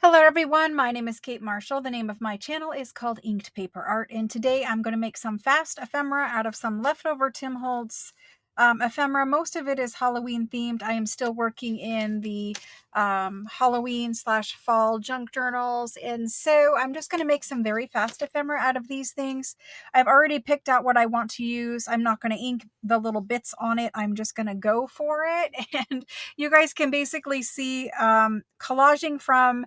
Hello everyone, my name is Kate Marshall. The name of my channel is called Inked Paper Art, and today I'm going to make some fast ephemera out of some leftover Tim Holtz ephemera. Most of it is Halloween themed. I am still working in the Halloween/fall junk journals, and so I'm just going to make some very fast ephemera out of these things. I've already picked out what I want to use. I'm not going to ink the little bits on it. I'm just going to go for it, and you guys can basically see collaging from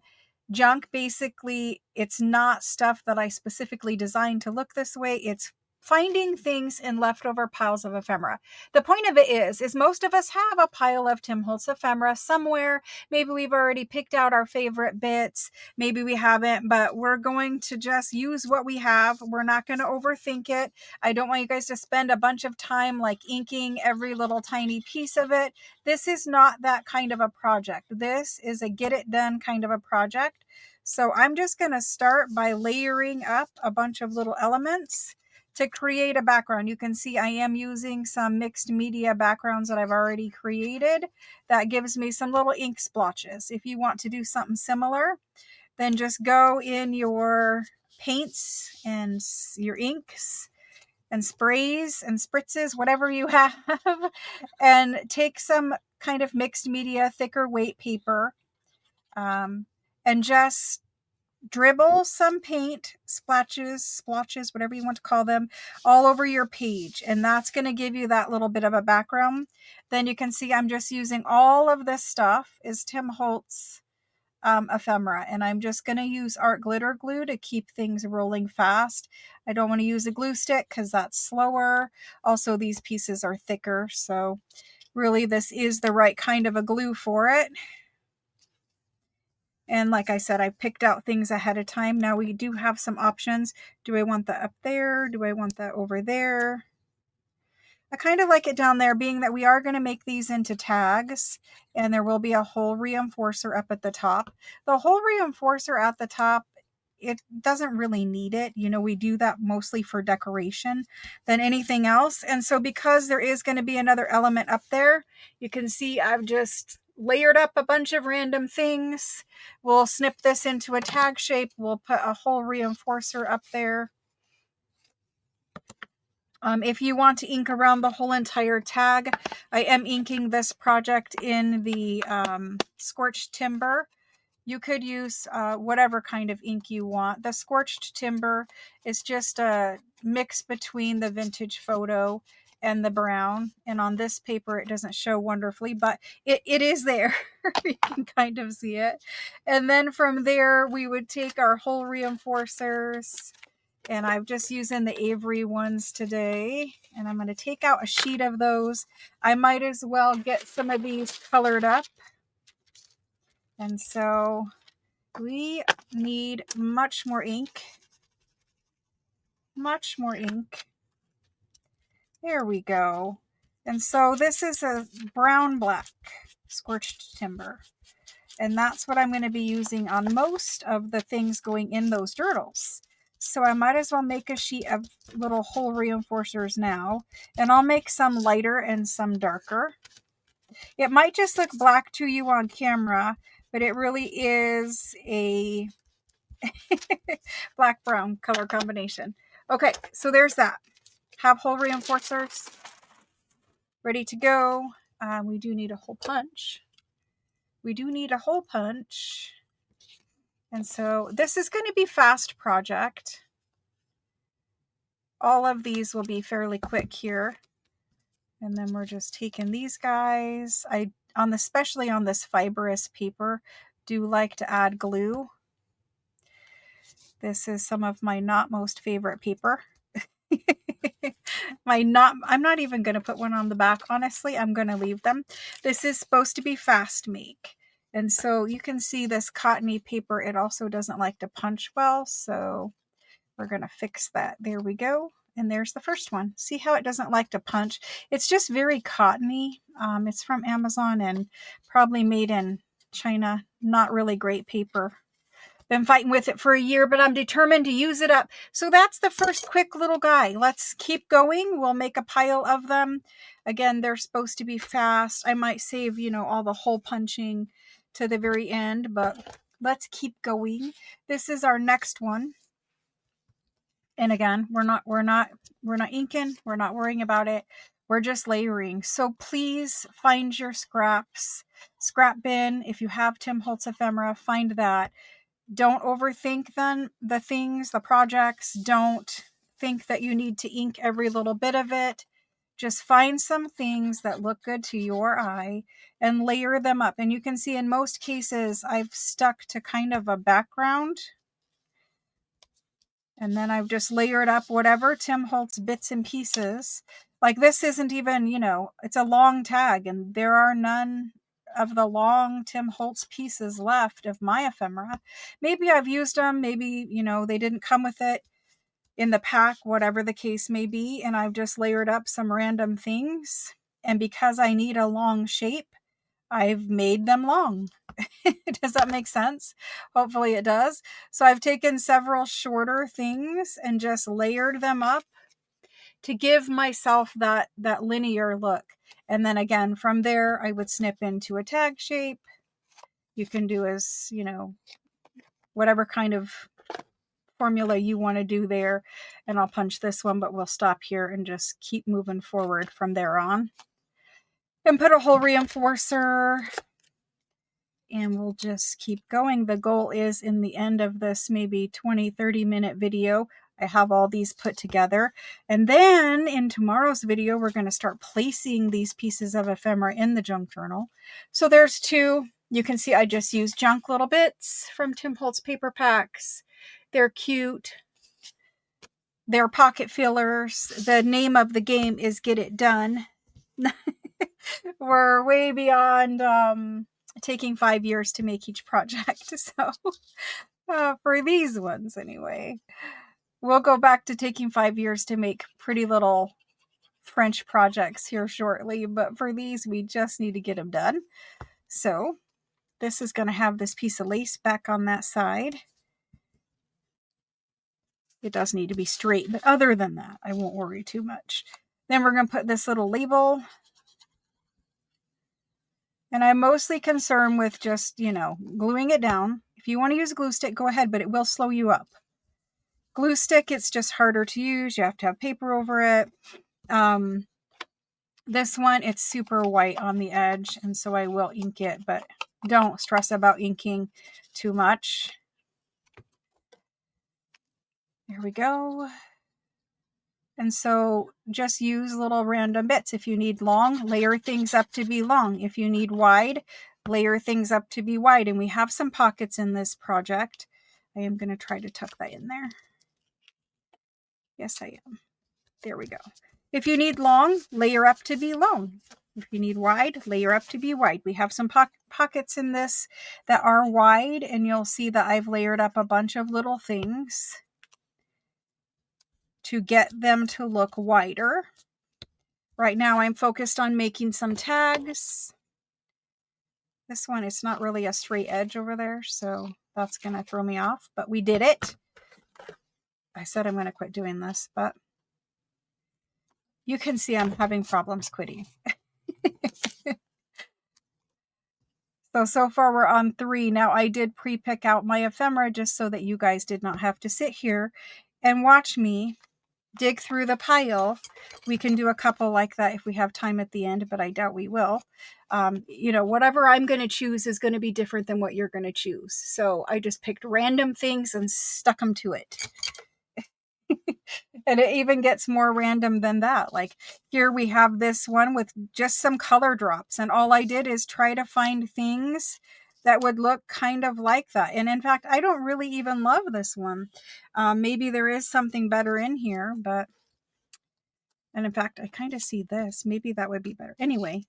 junk. Basically, it's not stuff that I specifically designed to look this way. It's finding things in leftover piles of ephemera. The point of it is most of us have a pile of Tim Holtz ephemera somewhere. Maybe we've already picked out our favorite bits. Maybe we haven't, but we're going to just use what we have. We're not going to overthink it. I don't want you guys to spend a bunch of time like inking every little tiny piece of it. This is not that kind of a project. This is a get it done kind of a project. So I'm just going to start by layering up a bunch of little elements to create a background. You can see I am using some mixed media backgrounds that I've already created. That gives me some little ink splotches. If you want to do something similar, then just go in your paints and your inks and sprays and spritzes, whatever you have, and take some kind of mixed media, thicker weight paper, and just dribble some paint, splotches, whatever you want to call them, all over your page. And that's going to give you that little bit of a background. Then you can see I'm just using all of this stuff is Tim Holtz ephemera, and I'm just going to use art glitter glue to keep things rolling fast. I don't want to use a glue stick because that's slower. Also, these pieces are thicker, so really this is the right kind of a glue for it. And like I said, I picked out things ahead of time. Now we do have some options. Do I want that up there? Do I want that over there? I kind of like it down there, being that we are going to make these into tags, and there will be a hole reinforcer up at the top. The hole reinforcer at the top, it doesn't really need it. You know, we do that mostly for decoration than anything else. And so because there is going to be another element up there, you can see I've just layered up a bunch of random things. We'll snip this into a tag shape. We'll put a hole reinforcer up there. If you want to ink around the whole entire tag, I am inking this project in the scorched timber. You could use whatever kind of ink you want. The scorched timber is just a mix between the vintage photo and the brown. And on this paper, it doesn't show wonderfully, but it is there. You can kind of see it. And then from there, we would take our hole reinforcers, and I'm just using the Avery ones today. And I'm going to take out a sheet of those. I might as well get some of these colored up. And so we need much more ink. Much more ink. There we go. And so this is a brown black scorched timber. And that's what I'm going to be using on most of the things going in those journals. So I might as well make a sheet of little hole reinforcers now. And I'll make some lighter and some darker. It might just look black to you on camera, but it really is a black-brown color combination. Okay, so there's that. Have hole reinforcers ready to go. We do need a hole punch. And so this is going to be fast project. All of these will be fairly quick here. And then we're just taking these guys. Especially on this fibrous paper, do like to add glue. This is some of my not most favorite paper. I'm not even going to put one on the back. Honestly, I'm going to leave them. This is supposed to be fast make. And so you can see this cottony paper, it also doesn't like to punch well. So we're going to fix that. There we go. And there's the first one. See how it doesn't like to punch? It's just very cottony. It's from Amazon and probably made in China. Not really great paper. Been fighting with it for a year, but I'm determined to use it up. So that's the first quick little guy. Let's keep going. We'll make a pile of them. Again, they're supposed to be fast. I might save, all the hole punching to the very end, but let's keep going. This is our next one. And again, we're not inking. We're not worrying about it. We're just layering. So please find your scraps, scrap bin. If you have Tim Holtz ephemera, find that. Don't overthink the things, the projects. Don't think that you need to ink every little bit of it. Just find some things that look good to your eye and layer them up. And you can see in most cases, I've stuck to kind of a background. And then I've just layered up whatever Tim Holtz bits and pieces. Like this isn't even, it's a long tag, and there are none of the long Tim Holtz pieces left of my ephemera. Maybe I've used them. Maybe, they didn't come with it in the pack, whatever the case may be. And I've just layered up some random things. And because I need a long shape, I've made them long. Does that make sense? Hopefully it does. So I've taken several shorter things and just layered them up to give myself that linear look. And then again, from there, I would snip into a tag shape. You can do as, whatever kind of formula you want to do there. And I'll punch this one, but we'll stop here and just keep moving forward from there on. And put a hole reinforcer. And we'll just keep going. The goal is in the end of this maybe 20-30 minute video, I have all these put together. And then in tomorrow's video, we're going to start placing these pieces of ephemera in the junk journal. So there's two. You can see I just used junk little bits from Tim Holtz paper packs. They're cute. They're pocket fillers. The name of the game is Get It Done. We're way beyond taking 5 years to make each project. So for these ones anyway, we'll go back to taking 5 years to make pretty little French projects here shortly. But for these, we just need to get them done. So this is going to have this piece of lace back on that side. It does need to be straight, but other than that, I won't worry too much. Then we're going to put this little label. And I'm mostly concerned with just, gluing it down. If you want to use a glue stick, go ahead, but it will slow you up. Glue stick, it's just harder to use. You have to have paper over it. This one, it's super white on the edge, and so I will ink it, but don't stress about inking too much. There we go. And so just use little random bits. If you need long, layer things up to be long. If you need wide, layer things up to be wide. And we have some pockets in this project. I am going to try to tuck that in there. Yes, I am. There we go. If you need long, layer up to be long. If you need wide, layer up to be wide. We have some pockets in this that are wide, and you'll see that I've layered up a bunch of little things to get them to look wider. Right now I'm focused on making some tags. This one, it's not really a straight edge over there, so that's going to throw me off, but we did it. I said I'm going to quit doing this, but you can see I'm having problems quitting. So far we're on 3. Now I did pre-pick out my ephemera just so that you guys did not have to sit here and watch me dig through the pile. We can do a couple like that if we have time at the end, but I doubt we will. Whatever I'm going to choose is going to be different than what you're going to choose. So I just picked random things and stuck them to it. And it even gets more random than that. Like here we have this one with just some color drops, and all I did is try to find things that would look kind of like that. And in fact, I don't really even love this one. Maybe there is something better in here, but, and in fact, I kind of see this. Maybe that would be better. Anyway,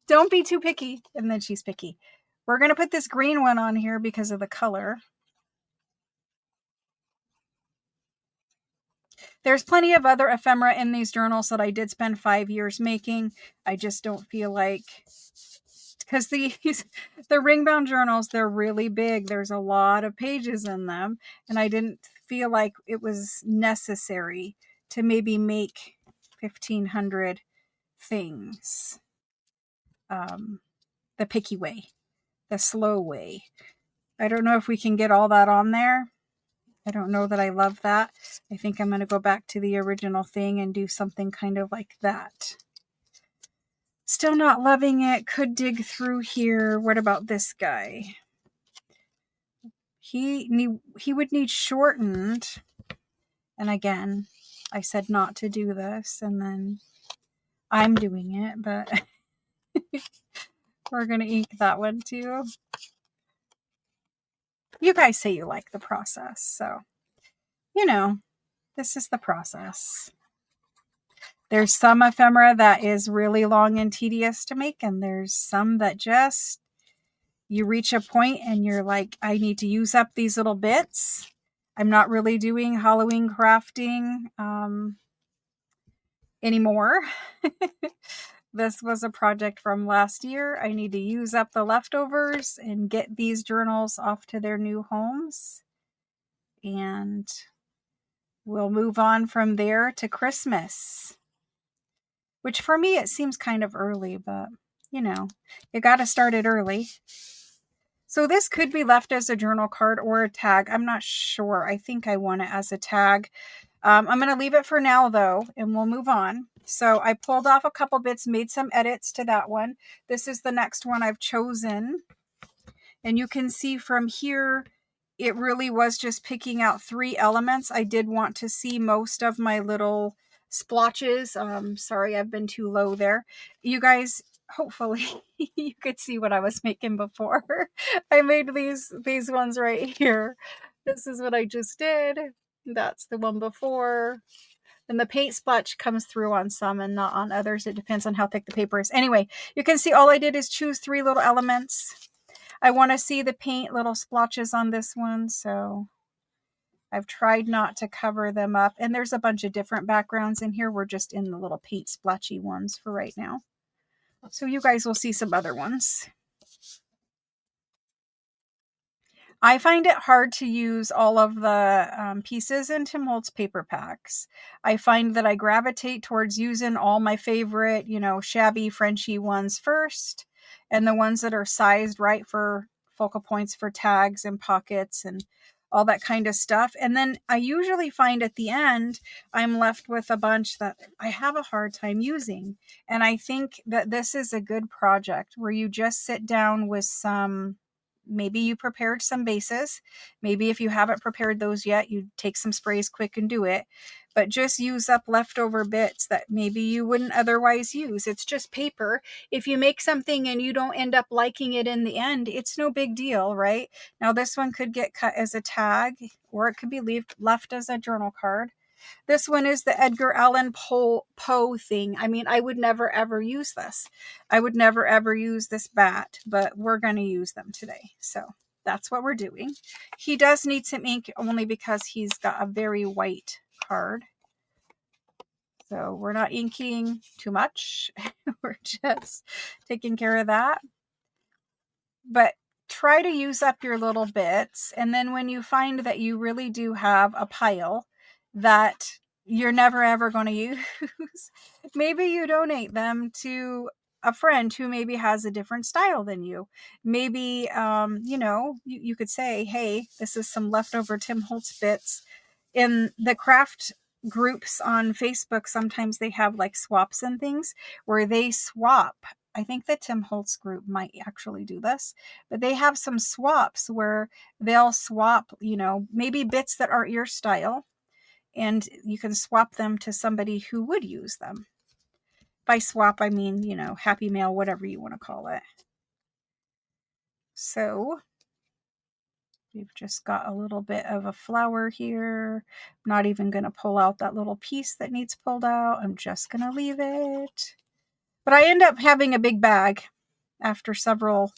don't be too picky. And then she's picky. We're going to put this green one on here because of the color. There's plenty of other ephemera in these journals that I did spend 5 years making. I just don't feel like, because the ring-bound journals, they're really big. There's a lot of pages in them, and I didn't feel like it was necessary to maybe make 1,500 things the picky way. the slow way. I don't know if we can get all that on there. I don't know that I love that. I think I'm going to go back to the original thing and do something kind of like that. Still not loving it. Could dig through here. What about this guy? He would need shortened. And again, I said not to do this, and then I'm doing it, but we're going to ink that one too. You guys say you like the process, so, you know, this is the process. There's some ephemera that is really long and tedious to make, and there's some that just, you reach a point and you're like, I need to use up these little bits. I'm not really doing Halloween crafting anymore. This was a project from last year. I need to use up the leftovers and get these journals off to their new homes. And we'll move on from there to Christmas. Which for me, it seems kind of early, but you know, you got to start it early. So this could be left as a journal card or a tag. I'm not sure. I think I want it as a tag. I'm going to leave it for now, though, and we'll move on. So I pulled off a couple bits, made some edits to that one. This is the next one I've chosen. And you can see from here, it really was just picking out 3 elements. I did want to see most of my little splotches. Sorry, I've been too low there. You guys, hopefully you could see what I was making before. I made these ones right here. This is what I just did. That's the one before. And the paint splotch comes through on some and not on others. It depends on how thick the paper is. Anyway, you can see all I did is choose 3 little elements. I want to see the paint little splotches on this one, so I've tried not to cover them up. And there's a bunch of different backgrounds in here. We're just in the little paint splotchy ones for right now. So you guys will see some other ones. I find it hard to use all of the pieces in Tim Holtz paper packs. I find that I gravitate towards using all my favorite, shabby Frenchy ones first, and the ones that are sized right for focal points for tags and pockets and all that kind of stuff. And then I usually find at the end, I'm left with a bunch that I have a hard time using. And I think that this is a good project where you just sit down with some. Maybe you prepared some bases. Maybe if you haven't prepared those yet, you take some sprays quick and do it. But just use up leftover bits that maybe you wouldn't otherwise use. It's just paper. If you make something and you don't end up liking it in the end, it's no big deal, right? Now this one could get cut as a tag, or it could be left as a journal card. This one is the Edgar Allan Poe thing. I mean, I would never ever use this. I would never ever use this bat, but we're going to use them today. So that's what we're doing. He does need some ink only because he's got a very white card. So we're not inking too much. We're just taking care of that. But try to use up your little bits. And then when you find that you really do have a pile that you're never ever going to use, maybe you donate them to a friend who maybe has a different style than you. Maybe, you could say, hey, this is some leftover Tim Holtz bits. In the craft groups on Facebook, sometimes they have like swaps and things where they swap. I think the Tim Holtz group might actually do this, but they have some swaps where they'll swap, maybe bits that aren't your style, and you can swap them to somebody who would use them. By swap, I mean, happy mail, whatever you want to call it. So we've just got a little bit of a flower here. I'm not even going to pull out that little piece that needs pulled out. I'm just going to leave it. But I end up having a big bag after several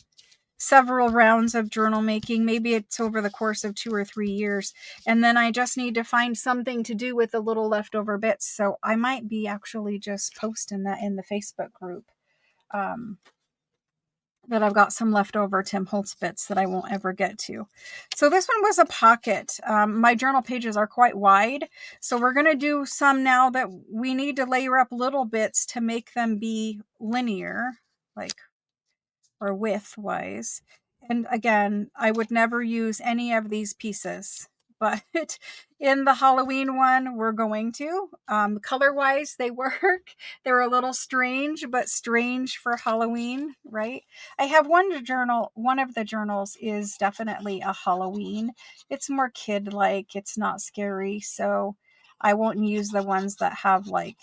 rounds of journal making. Maybe it's over the course of 2 or 3 years. And then I just need to find something to do with the little leftover bits. So I might be actually just posting that in the Facebook group. That I've got some leftover Tim Holtz bits that I won't ever get to. So this one was a pocket. My journal pages are quite wide. So we're going to do some now that we need to layer up little bits to make them be linear, or width wise. And again, I would never use any of these pieces, but in the Halloween one, we're going to. Color-wise, they work. They're a little strange, but strange for Halloween, right? I have one journal. One of the journals is definitely a Halloween. It's more kid-like. It's not scary, so I won't use the ones that have like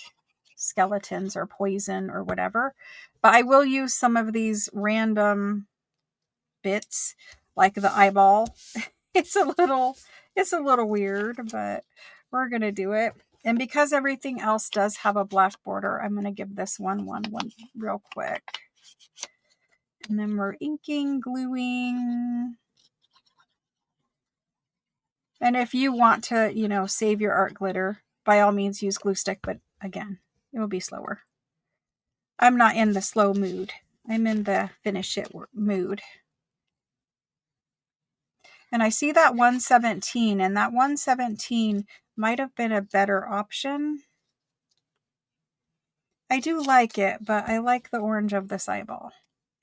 skeletons or poison or whatever. But I will use some of these random bits, like the eyeball. It's a little weird, but we're gonna do it. And because everything else does have a black border, I'm gonna give this one real quick. And then we're inking, gluing. And if you want to, save your art glitter, by all means use glue stick, but again, it will be slower. I'm not in the slow mood. I'm in the finish it mood. And I see that 117, and that 117 might have been a better option. I do like it, but I like the orange of this eyeball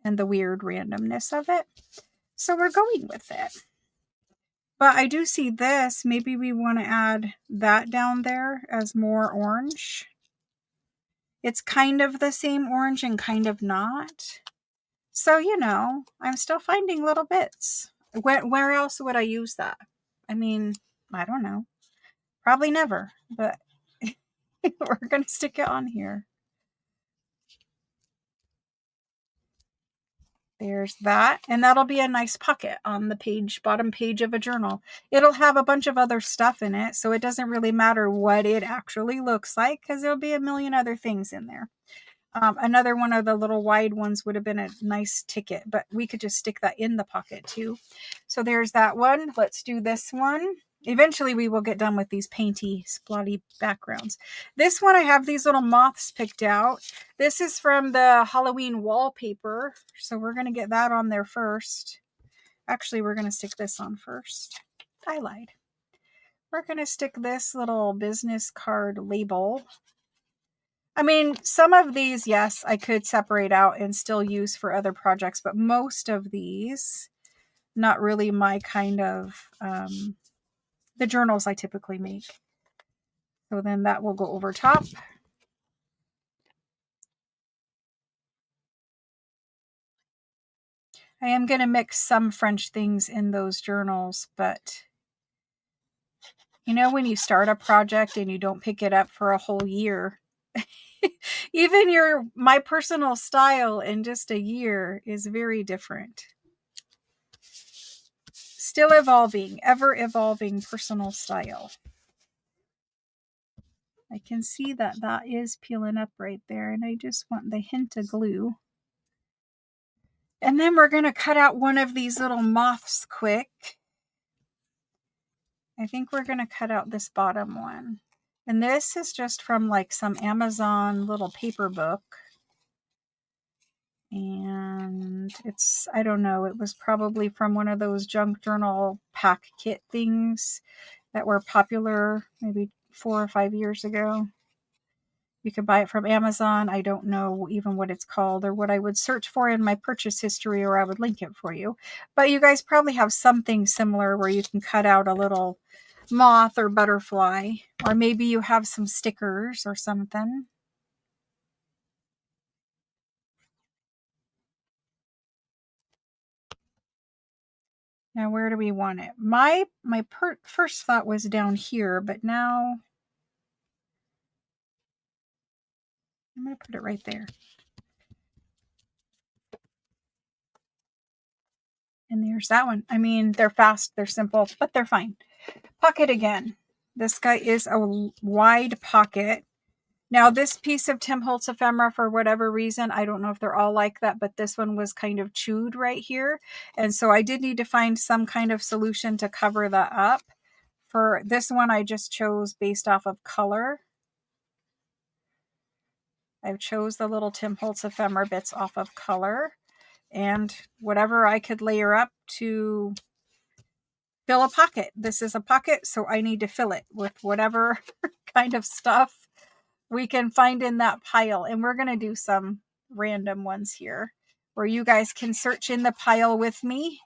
and the weird randomness of it. So we're going with it. But I do see this. Maybe we want to add that down there as more orange. It's kind of the same orange and kind of not. So, I'm still finding little bits. Where else would I use that? I mean, I don't know. Probably never, but we're going to stick it on here. There's that. And that'll be a nice pocket on the bottom page of a journal. It'll have a bunch of other stuff in it, so it doesn't really matter what it actually looks like because there'll be a million other things in there. Another one of the little wide ones would have been a nice ticket, but we could just stick that in the pocket too. So there's that one. Let's do this one. Eventually we will get done with these painty, splotty backgrounds. This one, I have these little moths picked out. This is from the Halloween wallpaper. So we're going to get that on there first. Actually, we're going to stick this on first. I lied. We're going to stick this little business card label. I mean, some of these, yes, I could separate out and still use for other projects, but most of these, not really my kind of, the journals I typically make. So then that will go over top. I am going to mix some French things in those journals, but when you start a project and you don't pick it up for a whole year, even my personal style in just a year is very different. Still evolving, ever evolving personal style. I can see that is peeling up right there, and I just want the hint of glue. And then we're going to cut out one of these little moths quick. I think we're going to cut out this bottom one. And this is just from like some Amazon little paper book. And it's, I don't know, it was probably from one of those junk journal pack kit things that were popular maybe 4 or 5 years ago. You could buy it from Amazon. I don't know even what it's called or what I would search for in my purchase history, or I would link it for you. But you guys probably have something similar where you can cut out a little moth or butterfly, or maybe you have some stickers or something. Now, where do we want it? My first thought was down here, but now I'm going to put it right there. And there's that one. I mean, they're fast, they're simple, but they're fine. Pocket again. This guy is a wide pocket. Now, this piece of Tim Holtz ephemera, for whatever reason, I don't know if they're all like that, but this one was kind of chewed right here. And so I did need to find some kind of solution to cover that up. For this one, I just chose based off of color. I chose the little Tim Holtz ephemera bits off of color. And whatever I could layer up to fill a pocket. This is a pocket, so I need to fill it with whatever kind of stuff we can find in that pile. And we're going to do some random ones here where you guys can search in the pile with me.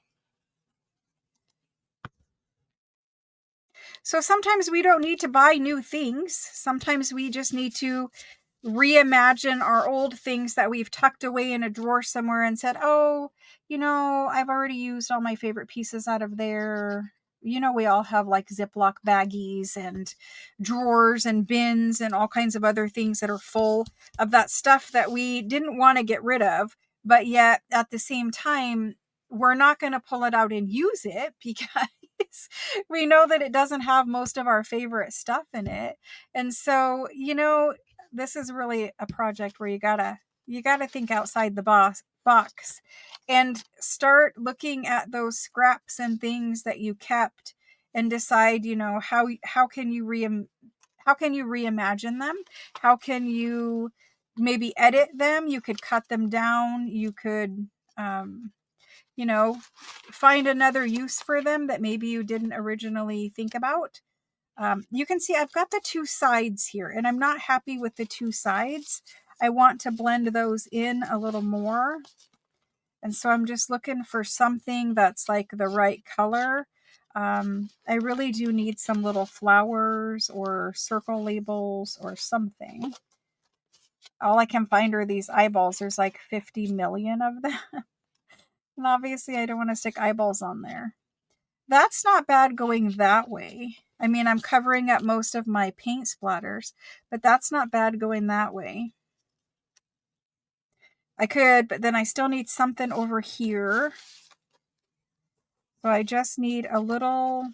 So sometimes we don't need to buy new things. Sometimes we just need to reimagine our old things that we've tucked away in a drawer somewhere and said, oh, I've already used all my favorite pieces out of there. We all have like Ziploc baggies and drawers and bins and all kinds of other things that are full of that stuff that we didn't want to get rid of. But yet at the same time, we're not going to pull it out and use it because we know that it doesn't have most of our favorite stuff in it. And so, this is really a project where you gotta think outside the box and start looking at those scraps and things that you kept and decide, how can you reimagine them? How can you maybe edit them? You could cut them down. You could, you know, find another use for them that maybe you didn't originally think about. You can see I've got the two sides here, and I'm not happy with the two sides. I want to blend those in a little more. And so I'm just looking for something that's like the right color. I really do need some little flowers or circle labels or something. All I can find are these eyeballs. There's like 50 million of them. And obviously I don't want to stick eyeballs on there. That's not bad going that way. I mean, I'm covering up most of my paint splatters, but that's not bad going that way. I could, but then I still need something over here. So I just need a little,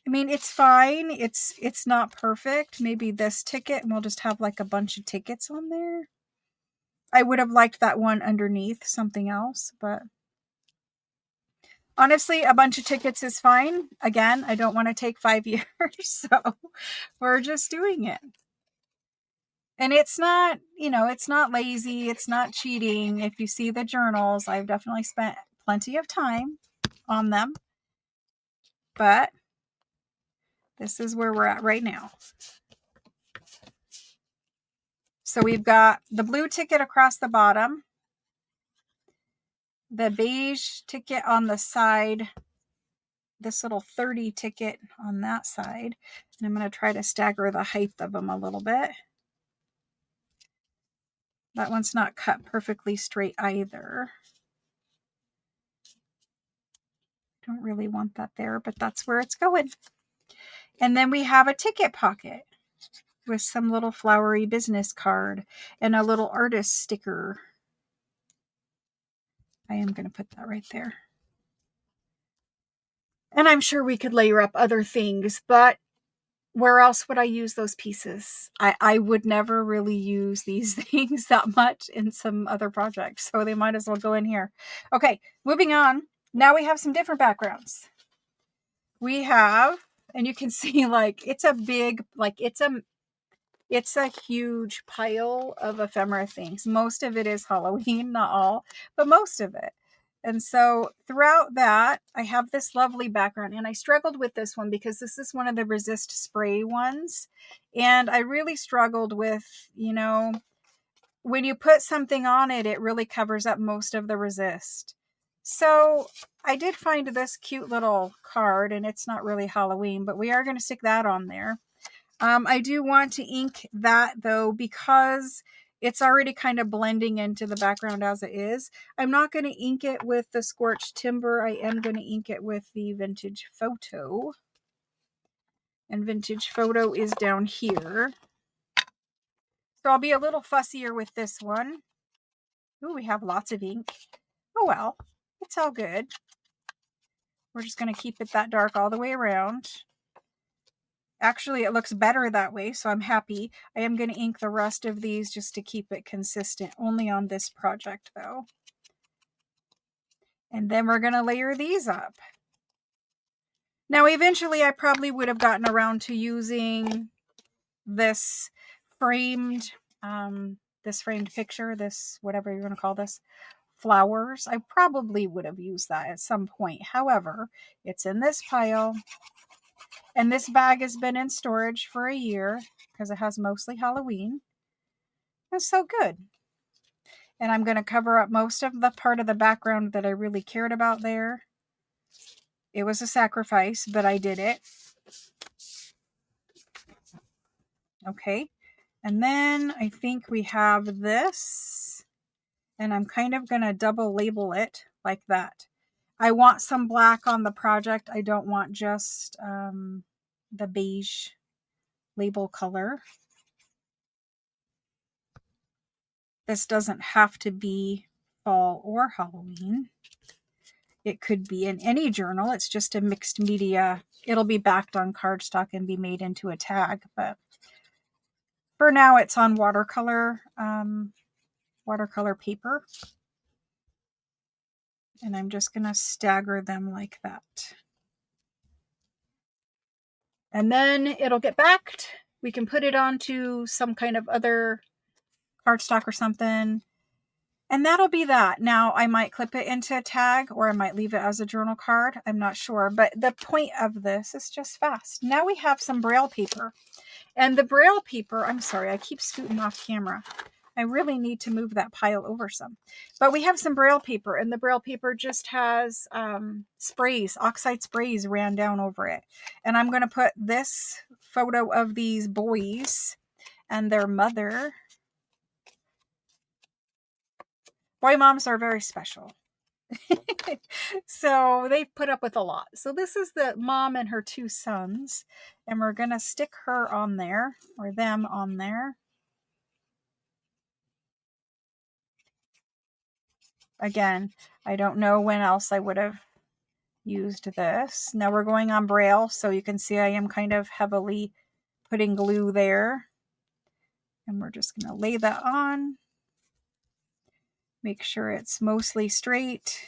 I mean, it's fine. It's not perfect. Maybe this ticket, and we'll just have like a bunch of tickets on there. I would have liked that one underneath something else, but honestly, a bunch of tickets is fine. Again, I don't want to take 5 years, so we're just doing it. And it's not, it's not lazy. It's not cheating. If you see the journals, I've definitely spent plenty of time on them. But this is where we're at right now. So we've got the blue ticket across the bottom, the beige ticket on the side, this little 30 ticket on that side. And I'm going to try to stagger the height of them a little bit. That one's not cut perfectly straight either. Don't really want that there, but that's where it's going. And then we have a ticket pocket with some little flowery business card and a little artist sticker. I am going to put that right there. And I'm sure we could layer up other things, but where else would I use those pieces? I would never really use these things that much in some other projects, so they might as well go in here. Okay, moving on. Now we have some different backgrounds. We have, and you can see like it's a big, like it's a huge pile of ephemera things. Most of it is Halloween, not all, but most of it. And so throughout that, I have this lovely background, and I struggled with this one because this is one of the resist spray ones. And I really struggled with, when you put something on it, it really covers up most of the resist. So I did find this cute little card, and it's not really Halloween, but we are going to stick that on there. I do want to ink that though, because it's already kind of blending into the background as it is. I'm not going to ink it with the Scorched Timber. I am going to ink it with the Vintage Photo. And Vintage Photo is down here. So I'll be a little fussier with this one. Ooh, we have lots of ink. Oh well, it's all good. We're just going to keep it that dark all the way around. Actually, it looks better that way, so I'm happy. I am going to ink the rest of these just to keep it consistent, only on this project though. And then we're going to layer these up. Now, eventually I probably would have gotten around to using this framed picture, this, whatever you're going to call this, flowers. I probably would have used that at some point. However, it's in this pile. And this bag has been in storage for a year because it has mostly Halloween. It's so good. And I'm going to cover up most of the part of the background that I really cared about there. It was a sacrifice, but I did it. Okay. And then I think we have this, and I'm kind of going to double label it like that. I want some black on the project. I don't want just the beige label color. This doesn't have to be fall or Halloween. It could be in any journal. It's just a mixed media. It'll be backed on cardstock and be made into a tag, but for now it's on watercolor paper. And I'm just going to stagger them like that. And then it'll get backed. We can put it onto some kind of other cardstock or something. And that'll be that. Now, I might clip it into a tag, or I might leave it as a journal card. I'm not sure. But the point of this is just fast. Now we have some Braille paper. And the Braille paper, I'm sorry, I keep scooting off camera. I really need to move that pile over some. But we have some Braille paper, and the Braille paper just has sprays, oxide sprays ran down over it. And I'm going to put this photo of these boys and their mother. Boy moms are very special. So they put up with a lot. So this is the mom and her two sons, and we're going to stick her on there, or them on there. Again, I don't know when else I would have used this. Now we're going on Braille, so you can see I am kind of heavily putting glue there. And we're just going to lay that on. Make sure it's mostly straight.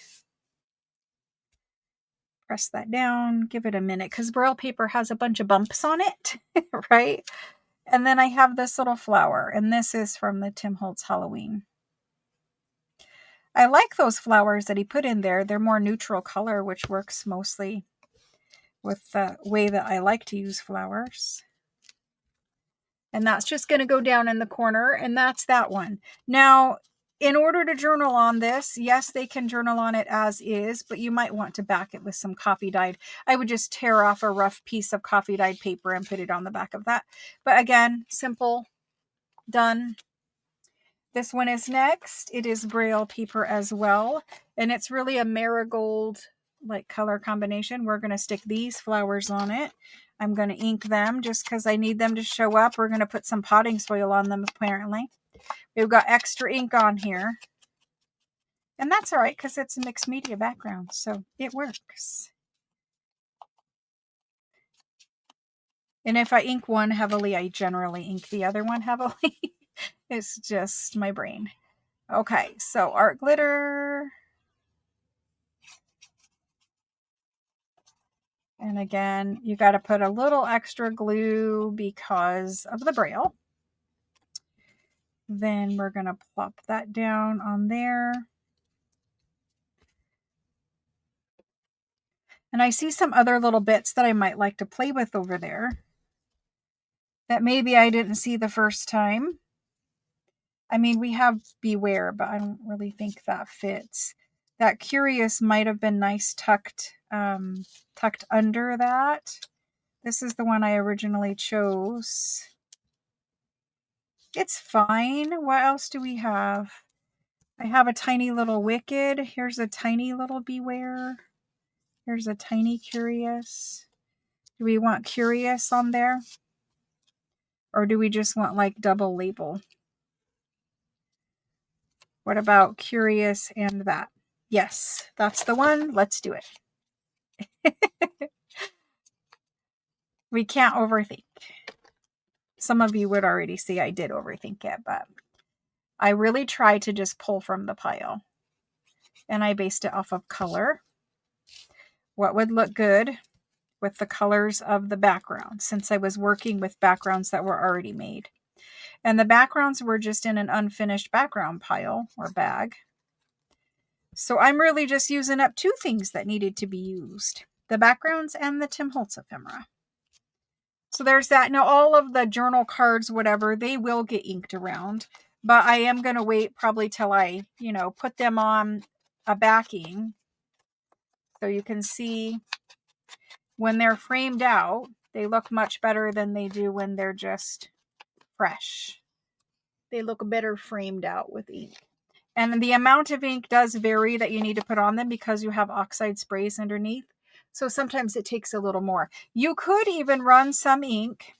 Press that down, give it a minute, because Braille paper has a bunch of bumps on it, right? And then I have this little flower, and this is from the Tim Holtz Halloween. I like those flowers that he put in there. They're more neutral color, which works mostly with the way that I like to use flowers. And that's just going to go down in the corner, and that's that one. Now, in order to journal on this, yes, they can journal on it as is, but you might want to back it with some coffee dyed. I would just tear off a rough piece of coffee dyed paper and put it on the back of that. But again, simple, done. This one is next. It is Braille paper as well, and it's really a marigold like color combination. We're going to stick these flowers on it. I'm going to ink them just because I need them to show up. We're going to put some potting soil on them apparently. We've got extra ink on here. And that's all right because it's a mixed media background, so it works. And if I ink one heavily, I generally ink the other one heavily. It's just my brain. Okay, so art glitter. And again, you got to put a little extra glue because of the Braille. Then we're going to plop that down on there. And I see some other little bits that I might like to play with over there that maybe I didn't see the first time. I mean, we have Beware, but I don't really think that fits. That Curious might have been nice tucked under that. This is the one I originally chose. It's fine. What else do we have? I have a tiny little Wicked. Here's a tiny little Beware. Here's a tiny Curious. Do we want Curious on there? Or do we just want like double label? What about Curious and that? Yes, that's the one. Let's do it. We can't overthink. Some of you would already see I did overthink it, but I really tried to just pull from the pile. And I based it off of color. What would look good with the colors of the background, since I was working with backgrounds that were already made. And the backgrounds were just in an unfinished background pile or bag. So I'm really just using up two things that needed to be used. The backgrounds and the Tim Holtz ephemera. So there's that. Now all of the journal cards, whatever, they will get inked around. But I am going to wait probably till I, put them on a backing. So you can see When they're framed out, they look much better than they do when they're just fresh. They look better framed out with ink. And the amount of ink does vary that you need to put on them because you have oxide sprays underneath. So sometimes it takes a little more. You could even run some ink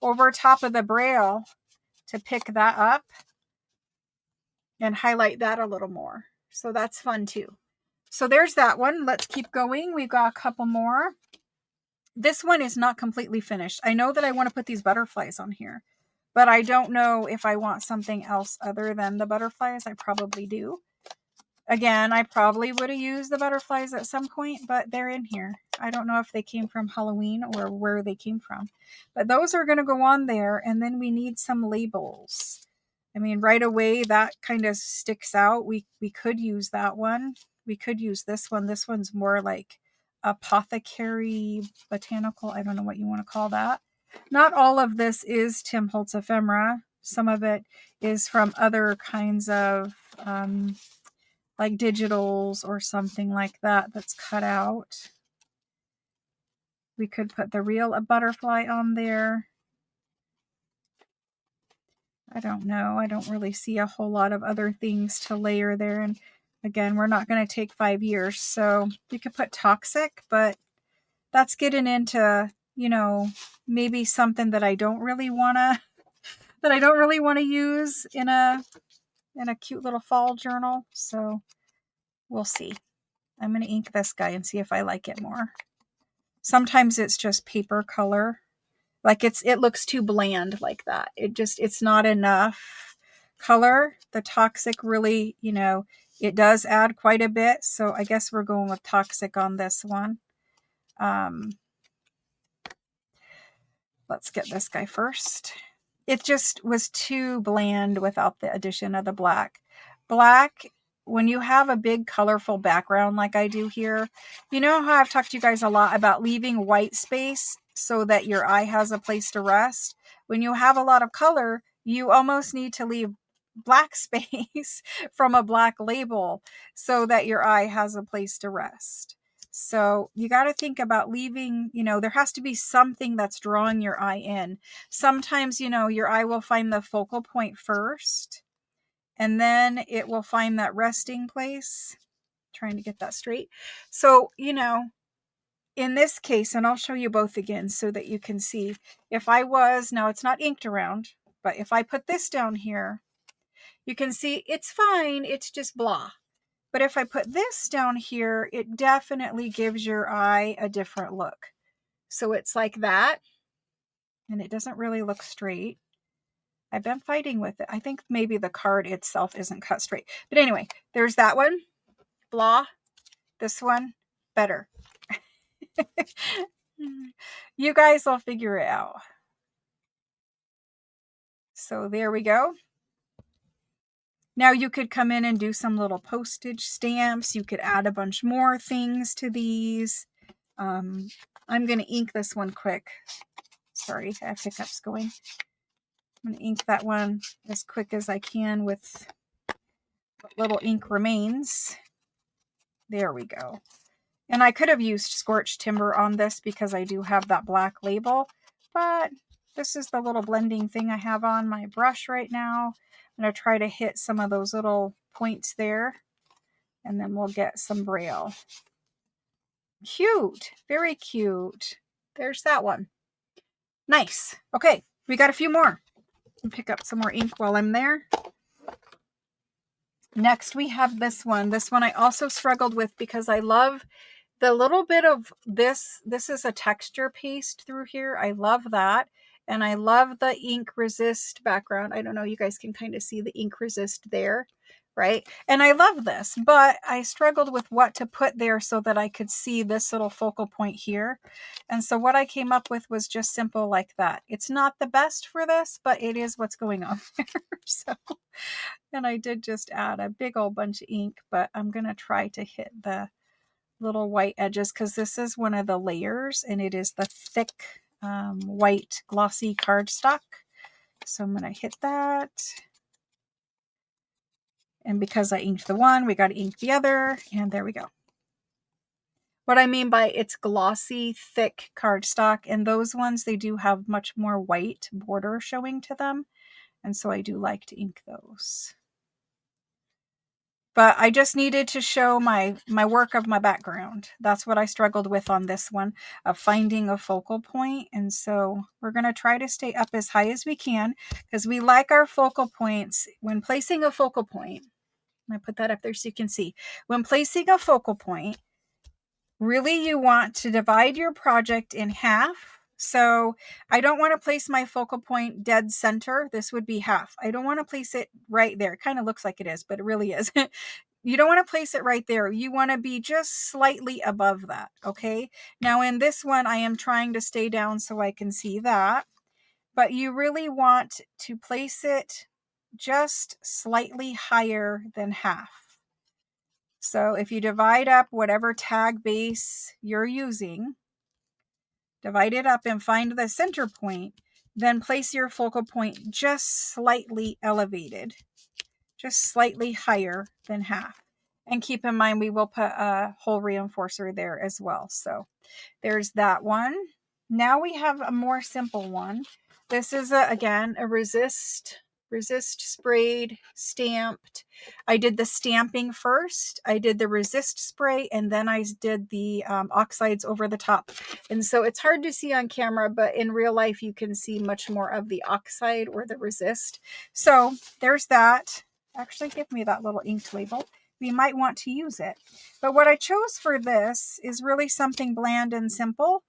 over top of the Braille to pick that up and highlight that a little more. So that's fun too. So there's that one. Let's keep going. We've got a couple more. This one is not completely finished. I know that I want to put these butterflies on here, but I don't know if I want something else other than the butterflies. I probably do. Again, I probably would have used the butterflies at some point, but they're in here. I don't know if they came from Halloween or where they came from. But those are going to go on there, and then we need some labels. I mean, right away, that kind of sticks out. We could use that one. We could use this one. This one's more like apothecary, botanical. I don't know what you want to call that. Not all of this is Tim Holtz ephemera. Some of it is from other kinds of like digitals or something like that that's cut out. We could put the real butterfly on there. I don't know. I don't really see a whole lot of other things to layer there. And again, we're not going to take 5 years. So you could put toxic, but that's getting into, you know, maybe something that I don't really want to use in a cute little fall journal. So we'll see. I'm going to ink this guy and see if I like it more. Sometimes it's just paper color. Like it looks too bland like that. It's not enough color. The toxic really, you know, it does add quite a bit. So I guess we're going with toxic on this one. Let's get this guy first. It just was too bland without the addition of the black. Black, when you have a big colorful background like I do here, you know how I've talked to you guys a lot about leaving white space so that your eye has a place to rest? When you have a lot of color, you almost need to leave black space from a black label so that your eye has a place to rest. So you got to think about leaving, you know, there has to be something that's drawing your eye in. Sometimes, you know, your eye will find the focal point first, and then it will find that resting place. Trying to get that straight. So, you know, in this case, and I'll show you both again so that you can see, if I was, now it's not inked around, but if I put this down here, you can see it's fine. It's just blah. But if I put this down here, it definitely gives your eye a different look. So it's like that, and it doesn't really look straight. I've been fighting with it. I think maybe the card itself isn't cut straight. But anyway, there's that one. Blah. This one, better. You guys will figure it out. So there we go. Now you could come in and do some little postage stamps. You could add a bunch more things to these. I'm going to ink this one quick. Sorry, I have hiccups going. I'm going to ink that one as quick as I can with what little ink remains. There we go. And I could have used scorched timber on this because I do have that black label, but this is the little blending thing I have on my brush right now. I'm going to try to hit some of those little points there, and then we'll get some Braille. Cute. Very cute. There's that one. Nice. Okay, we got a few more. I'll pick up some more ink while I'm there. Next, we have this one. This one I also struggled with because I love the little bit of this. This is a texture paste through here. I love that. And I love the ink resist background. I don't know, you guys can kind of see the ink resist there, right? And I love this, but I struggled with what to put there so that I could see this little focal point here. And so what I came up with was just simple like that. It's not the best for this, but it is what's going on there. So, and I did just add a big old bunch of ink, but I'm going to try to hit the little white edges because this is one of the layers and it is the thick white glossy cardstock. So I'm going to hit that. And because I inked the one, we got to ink the other. And there we go. What I mean by it's glossy, thick cardstock, and those ones, they do have much more white border showing to them. And so I do like to ink those. But I just needed to show my work of my background. That's what I struggled with on this one, of finding a focal point. And so we're going to try to stay up as high as we can, because we like our focal points. When placing a focal point, I'm going to put that up there so you can see. When placing a focal point, really you want to divide your project in half. So I don't want to place my focal point dead center. This would be half. I don't want to place it right there. It kind of looks like it is, but it really is. You don't want to place it right there. You want to be just slightly above that. Okay. Now in this one, I am trying to stay down so I can see that, but you really want to place it just slightly higher than half. So if you divide up whatever tag base you're using, divide it up and find the center point, then place your focal point just slightly elevated, just slightly higher than half. And keep in mind, we will put a hole reinforcer there as well. So there's that one. Now we have a more simple one. This is, again, a resist sprayed, stamped. I did the stamping first. I did the resist spray, and then I did the oxides over the top. And so it's hard to see on camera, but in real life, you can see much more of the oxide or the resist. So there's that. Actually, give me that little inked label. We might want to use it. But what I chose for this is really something bland and simple,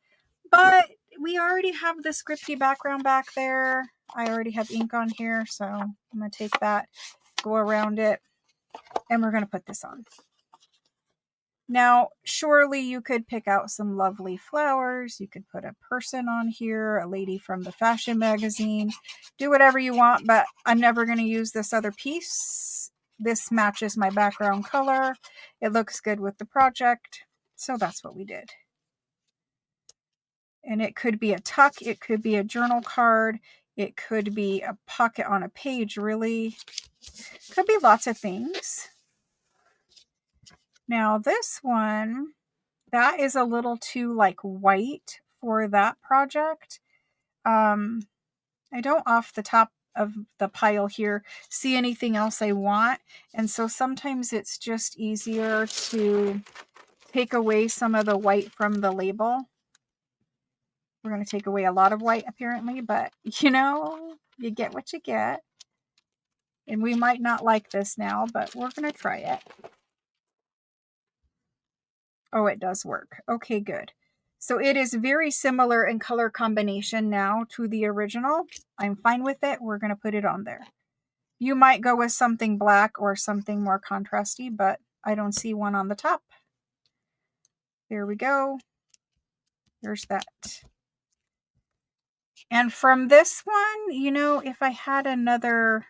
but we already have the scripty background back there. I already have ink on here, so I'm going to take that, go around it, and we're going to put this on. Now, surely you could pick out some lovely flowers. You could put a person on here, a lady from the fashion magazine. Do whatever you want, but I'm never going to use this other piece. This matches my background color. It looks good with the project, so that's what we did. And it could be a tuck, it could be a journal card, it could be a pocket on a page, really. Could be lots of things. Now this one, that is a little too like white for that project. I don't off the top of the pile here see anything else I want. And so sometimes it's just easier to take away some of the white from the label. We're going to take away a lot of white apparently, but you know, you get what you get. And we might not like this now, but we're going to try it. Oh, it does work. Okay, good. So it is very similar in color combination now to the original. I'm fine with it. We're going to put it on there. You might go with something black or something more contrasty, but I don't see one on the top. There we go. There's that. And from this one, you know, if I had another,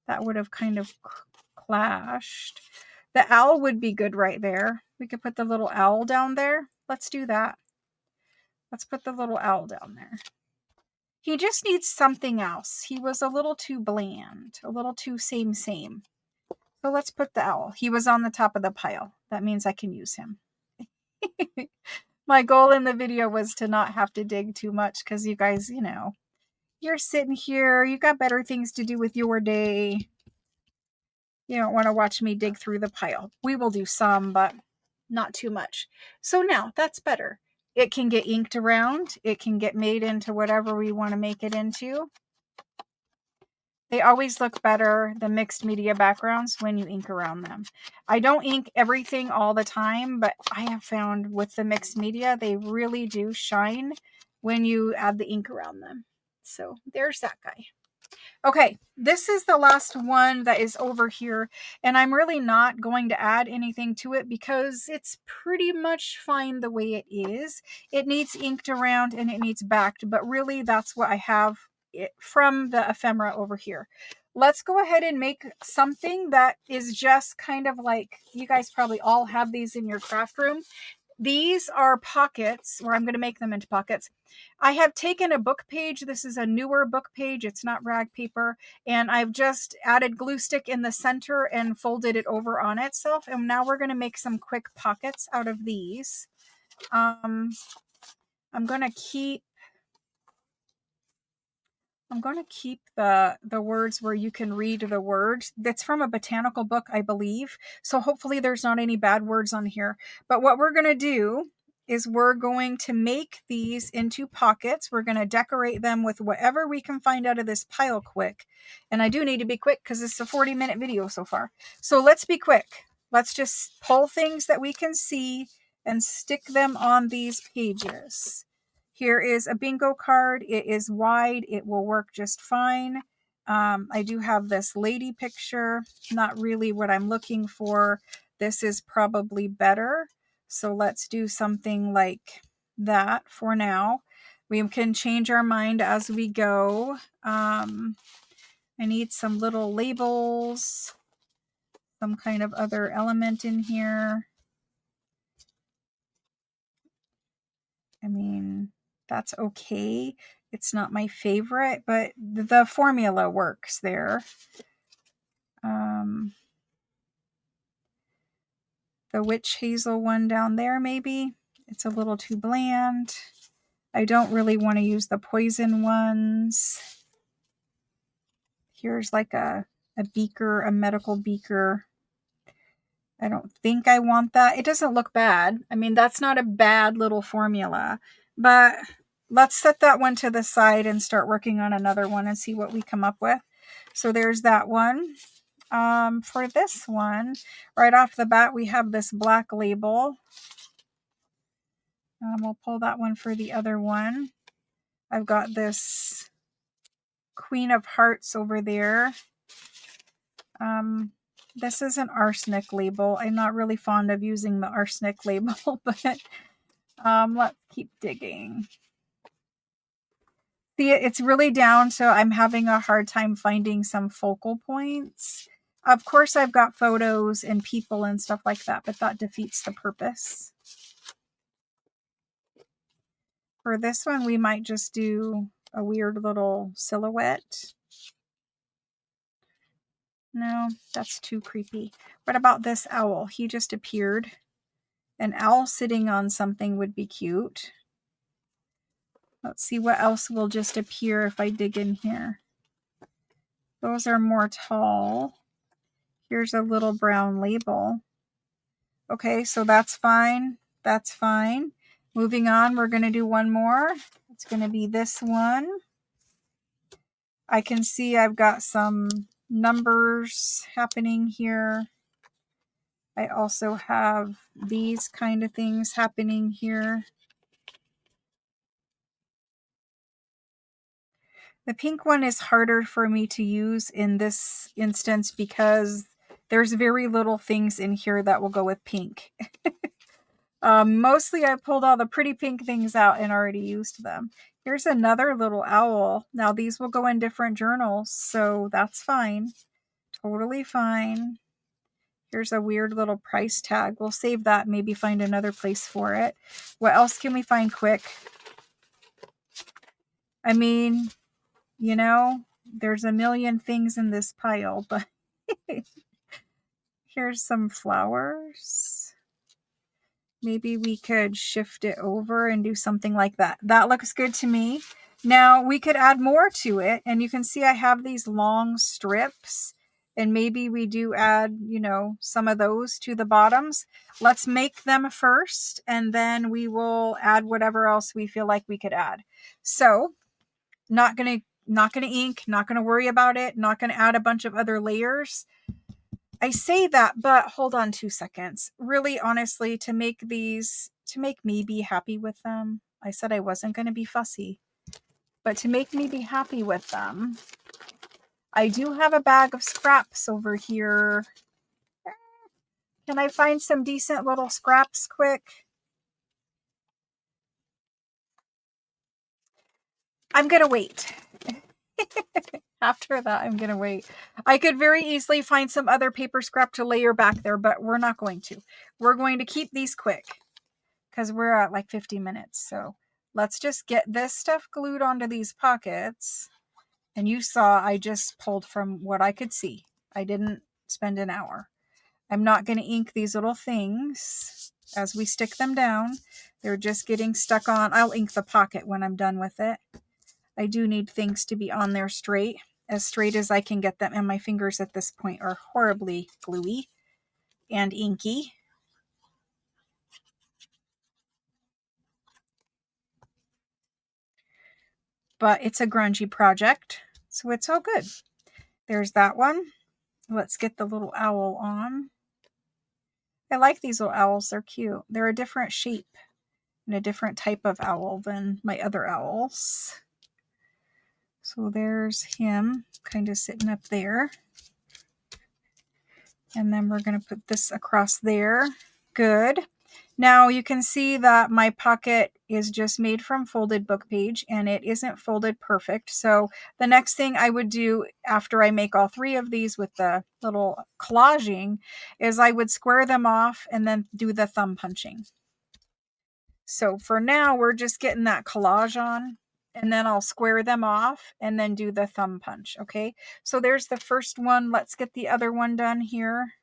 that would have kind of clashed. The owl would be good right there. We could put the little owl down there. Let's do that. Let's put the little owl down there. He just needs something else. He was a little too bland, a little too same. So let's put the owl. He was on the top of the pile. That means I can use him. My goal in the video was to not have to dig too much because you guys, you know, you're sitting here. You got better things to do with your day. You don't want to watch me dig through the pile. We will do some, but not too much. So now that's better. It can get inked around. It can get made into whatever we want to make it into. They always look better, the mixed media backgrounds, when you ink around them. I don't ink everything all the time, but I have found with the mixed media, they really do shine when you add the ink around them. So there's that guy. Okay, this is the last one that is over here, and I'm really not going to add anything to it because it's pretty much fine the way it is. It needs inked around and it needs backed, but really that's what I have from the ephemera over here. Let's go ahead and make something that is just kind of like, you guys probably all have these in your craft room. These are pockets, or I'm going to make them into pockets. I have taken a book page. This is a newer book page. It's not rag paper. And I've just added glue stick in the center and folded it over on itself. And now we're going to make some quick pockets out of these. I'm going to keep the words where you can read the words. That's from a botanical book, I believe. So hopefully there's not any bad words on here. But what we're going to do is we're going to make these into pockets. We're going to decorate them with whatever we can find out of this pile quick. And I do need to be quick because it's a 40-minute video so far. So let's be quick. Let's just pull things that we can see and stick them on these pages. Here is a bingo card. It is wide. It will work just fine. I do have this lady picture. Not really what I'm looking for. This is probably better. So let's do something like that for now. We can change our mind as we go. I need some little labels, some kind of other element in here. I mean, that's okay. It's not my favorite, but the formula works there. The witch hazel one down there, maybe. It's a little too bland. I don't really want to use the poison ones. Here's like a beaker, a medical beaker. I don't think I want that. It doesn't look bad. I mean, that's not a bad little formula, but let's set that one to the side and start working on another one and see what we come up with. So there's that one. For this one, right off the bat, we have this black label. We'll pull that one for the other one. I've got this Queen of Hearts over there. This is an arsenic label. I'm not really fond of using the arsenic label, but let's keep digging. See, it's really down, so I'm having a hard time finding some focal points. Of course, I've got photos and people and stuff like that, but that defeats the purpose. For this one, we might just do a weird little silhouette. No, that's too creepy. What about this owl? He just appeared. An owl sitting on something would be cute. Let's see what else will just appear if I dig in here. Those are more tall. Here's a little brown label. Okay, so that's fine. That's fine. Moving on, we're going to do one more. It's going to be this one. I can see I've got some numbers happening here. I also have these kind of things happening here. The pink one is harder for me to use in this instance because there's very little things in here that will go with pink. Mostly I pulled all the pretty pink things out and already used them. Here's another little owl. Now these will go in different journals, so that's fine. Totally fine. Here's a weird little price tag. We'll save that, maybe find another place for it. What else can we find quick? I mean, you know, there's a million things in this pile, but here's some flowers. Maybe we could shift it over and do something like that. That looks good to me. Now we could add more to it, and you can see I have these long strips, and maybe we do add, you know, some of those to the bottoms. Let's make them first, and then we will add whatever else we feel like we could add. So not gonna ink, not gonna worry about it, not gonna add a bunch of other layers. I say that, but hold on 2 seconds. Really, honestly, to make me be happy with them, I said I wasn't going to be fussy, but to make me be happy with them, I do have a bag of scraps over here. Can I find some decent little scraps quick? I'm going to wait. After that, I'm going to wait. I could very easily find some other paper scrap to layer back there, but we're not going to. We're going to keep these quick because we're at like 50 minutes. So let's just get this stuff glued onto these pockets. And you saw I just pulled from what I could see. I didn't spend an hour. I'm not going to ink these little things as we stick them down. They're just getting stuck on. I'll ink the pocket when I'm done with it. I do need things to be on there straight as I can get them, and my fingers at this point are horribly gluey and inky. But it's a grungy project, so it's all good. There's that one. Let's get the little owl on. I like these little owls. They're cute. They're a different shape and a different type of owl than my other owls. So there's him kind of sitting up there. And then we're going to put this across there. Good. Now you can see that my pocket is just made from folded book page and it isn't folded perfect. So the next thing I would do after I make all three of these with the little collaging is I would square them off and then do the thumb punching. So for now, we're just getting that collage on, and then I'll square them off and then do the thumb punch. Okay, so there's the first one. Let's get the other one done here.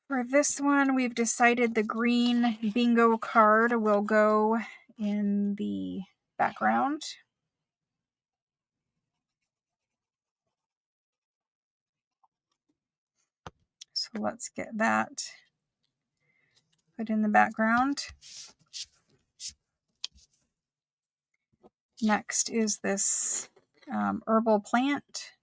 For this one, we've decided the green bingo card will go in the background. So let's get that put in the background. Next is this herbal plant.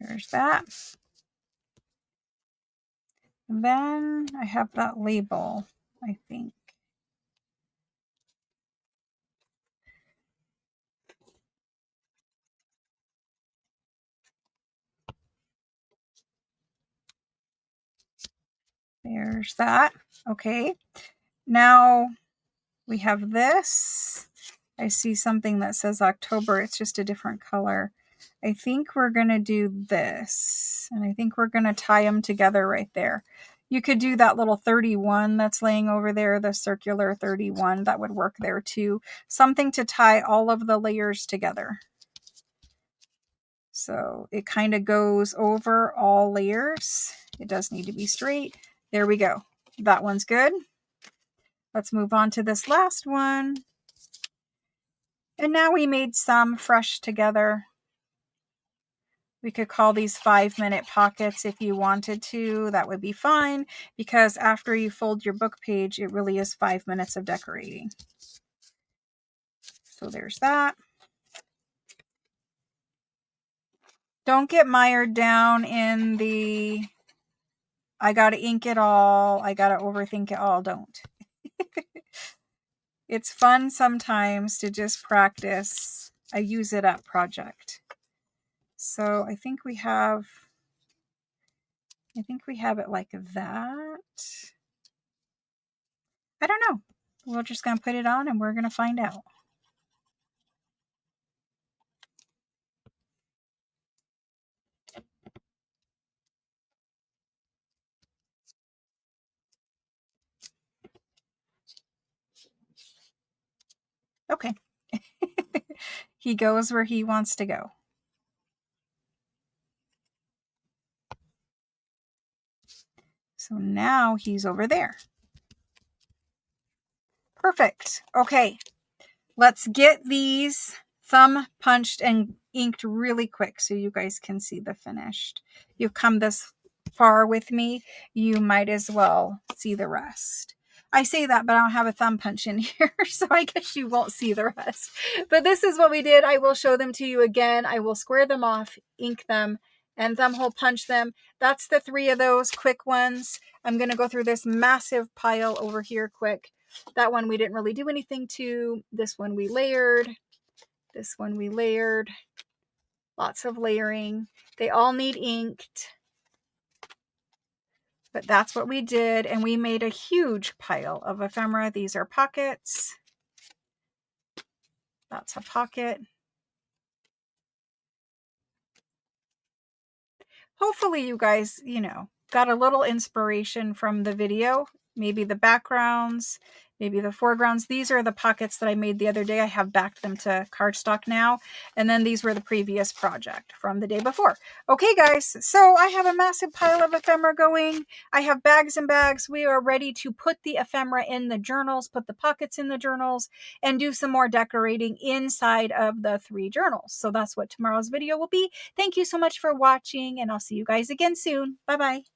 There's that. And then I have that label, I think. There's that. Okay. Now we have this. I see something that says October. It's just a different color. I think we're going to do this. And I think we're going to tie them together right there. You could do that little 31 that's laying over there, the circular 31. That would work there too. Something to tie all of the layers together. So it kind of goes over all layers. It does need to be straight. There we go. That one's good. Let's move on to this last one. And now we made some fresh together. We could call these 5-minute pockets if you wanted to. That would be fine, because after you fold your book page, it really is 5 minutes of decorating. So there's that. Don't get mired down in the, I got to ink it all, I got to overthink it all. Don't. It's fun sometimes to just practice a use it up project. So I think we have it like that. I don't know. We're just going to put it on and we're going to find out. Okay. He goes where he wants to go. So now he's over there. Perfect. Okay. Let's get these thumb punched and inked really quick so you guys can see the finished. You've come this far with me, you might as well see the rest. I say that, but I don't have a thumb punch in here, so I guess you won't see the rest. But this is what we did. I will show them to you again. I will square them off, ink them, and thumb hole punch them. That's the 3 of those quick ones. I'm going to go through this massive pile over here quick. That one we didn't really do anything to. This one we layered. This one we layered. Lots of layering. They all need inked. But that's what we did. And we made a huge pile of ephemera. These are pockets. That's a pocket. Hopefully you guys, got a little inspiration from the video. Maybe the backgrounds, maybe the foregrounds. These are the pockets that I made the other day. I have backed them to cardstock now. And then these were the previous project from the day before. Okay, guys, so I have a massive pile of ephemera going. I have bags and bags. We are ready to put the ephemera in the journals, put the pockets in the journals, and do some more decorating inside of the 3 journals. So that's what tomorrow's video will be. Thank you so much for watching, and I'll see you guys again soon. Bye-bye.